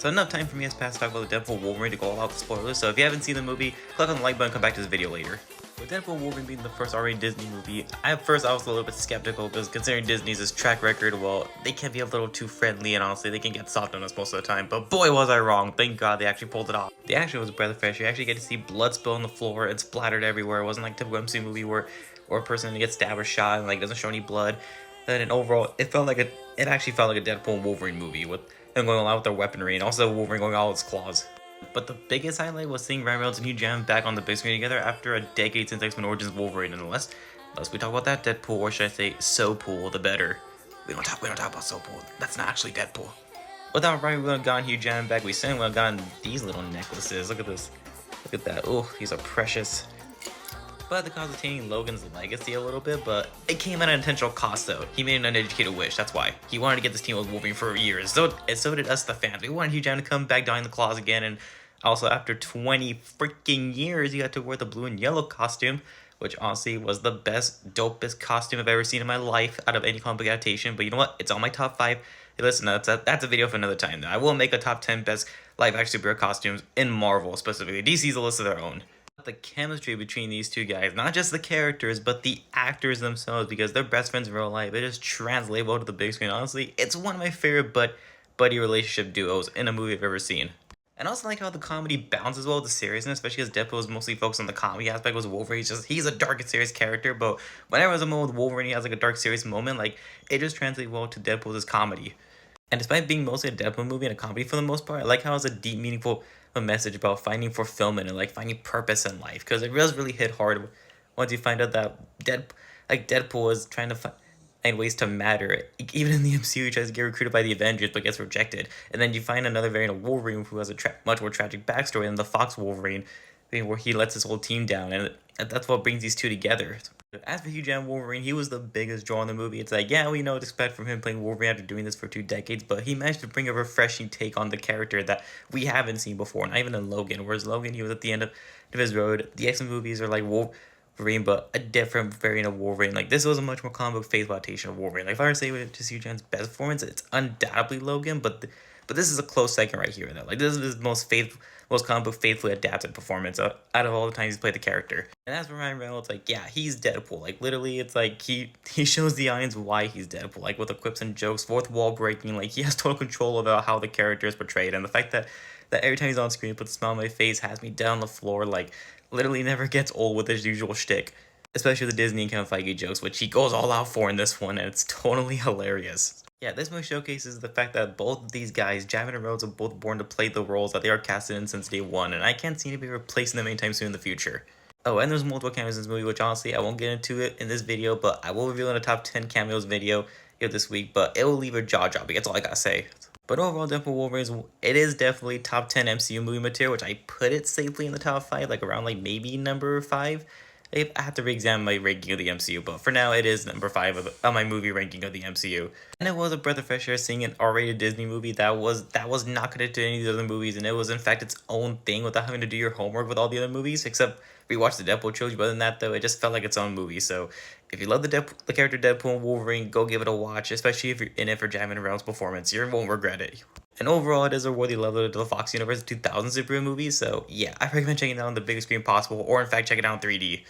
So enough time for me has passed to talk about the Deadpool Wolverine to go all out the spoilers, so if you haven't seen the movie, click on the like button and come back to this video later. With Deadpool Wolverine being the first R-rated Disney movie, I was a little bit skeptical because considering Disney's track record, well, they can be a little too friendly and honestly they can get soft on us most of the time, but boy was I wrong, thank god they actually pulled it off. The action was a breath of fresh air. You actually get to see blood spill on the floor and splattered everywhere. It wasn't like a typical MC movie where a person gets stabbed or shot and like doesn't show any blood. Then overall, it actually felt like a Deadpool and Wolverine movie with them going all out with their weaponry and also Wolverine going all with his claws. But the biggest highlight was seeing Ryan Reynolds and Hugh Jackman back on the big screen together after a decade since X-Men Origins Wolverine. And unless we talk about that Deadpool, or should I say So Pool, the better. We don't talk about So Pool. That's not actually Deadpool. Without Ryan Reynolds and Hugh Jackman back, we certainly would have gotten these little necklaces. Look at this. Look at that. Oh, these are precious. But the cause of tainting Logan's legacy a little bit, but it came at an intentional cost though. He made an uneducated wish, that's why. He wanted to get this team with Wolverine for years, so did us the fans. We wanted Hugh Jackman to come back down in the claws again, and also after 20 freaking years, he got to wear the blue and yellow costume, which honestly was the best, dopest costume I've ever seen in my life out of any comic book adaptation. But you know what? It's on my top 5. Hey, listen, that's a video for another time though. I will make a top 10 best live action superhero costumes in Marvel specifically. DC's a list of their own. The chemistry between these two guys, not just the characters but the actors themselves, because they're best friends in real life, it just translates well to the big screen. Honestly, it's one of my favorite buddy relationship duos in a movie I've ever seen. And I also like how the comedy balances well with the seriousness, especially because Deadpool is mostly focused on the comedy aspect, was Wolverine. He's a dark and serious character, but whenever there's a moment with Wolverine, he has like a dark serious moment, like it just translates well to Deadpool's comedy. And despite being mostly a Deadpool movie and a comedy for the most part, I like how it's a deep, meaningful message about finding fulfillment and like finding purpose in life. Because it does really hit hard once you find out that Deadpool is trying to find ways to matter. Even in the MCU, he tries to get recruited by the Avengers but gets rejected. And then you find another variant of Wolverine who has a much more tragic backstory than the Fox Wolverine, where he lets his whole team down. And that's what brings these two together. As for Hugh Jackman Wolverine, he was the biggest draw in the movie. It's like, yeah, we know what to expect from him playing Wolverine after doing this for 2 decades, but he managed to bring a refreshing take on the character that we haven't seen before, not even in Logan. Whereas Logan, he was at the end of his road. The X-Men movies are like Wolverine, but a different variant of Wolverine. Like, this was a much more comic book faithful adaptation of Wolverine. Like, if I were to say to Hugh Jackman's best performance, it's undoubtedly Logan, but this is a close second right here, though. Like, this is his most comic book faithfully adapted performance out of all the times he's played the character. And as for Ryan Reynolds, like, yeah, he's Deadpool. Like, literally, it's like he shows the audience why he's Deadpool. Like, with the quips and jokes, fourth wall breaking. Like, he has total control about how the character is portrayed. And the fact that every time he's on screen, he puts a smile on my face, has me down on the floor, like, literally never gets old with his usual shtick. Especially the Disney and Kevin Feige jokes, which he goes all out for in this one, and it's totally hilarious. Yeah, this movie showcases the fact that both of these guys, Jackman and Rhodes, are both born to play the roles that they are casted in since day one, and I can't see anybody replacing them anytime soon in the future. Oh, and there's multiple cameos in this movie, which honestly, I won't get into it in this video, but I will reveal in a top 10 cameos video here this week, but it will leave a jaw dropping, that's all I gotta say. But overall, Deadpool Wolverine, it is definitely top 10 MCU movie material, which I put it safely in the top 5, like around like maybe number 5. I have to re-examine my ranking of the MCU, but for now it is number 5 of my movie ranking of the MCU. And it was a breath of fresh air seeing an R-rated Disney movie that was not connected to any of the other movies, and it was in fact its own thing without having to do your homework with all the other movies, except rewatch the Deadpool trilogy. But other than that though, it just felt like its own movie. So if you love the character Deadpool and Wolverine, go give it a watch, especially if you're in it for Jackman and Reynolds' performance. You won't regret it. And overall, it is a worthy level to the Fox Universe 2000 superhero movies, so yeah, I recommend checking it out on the biggest screen possible, or in fact check it out in 3D.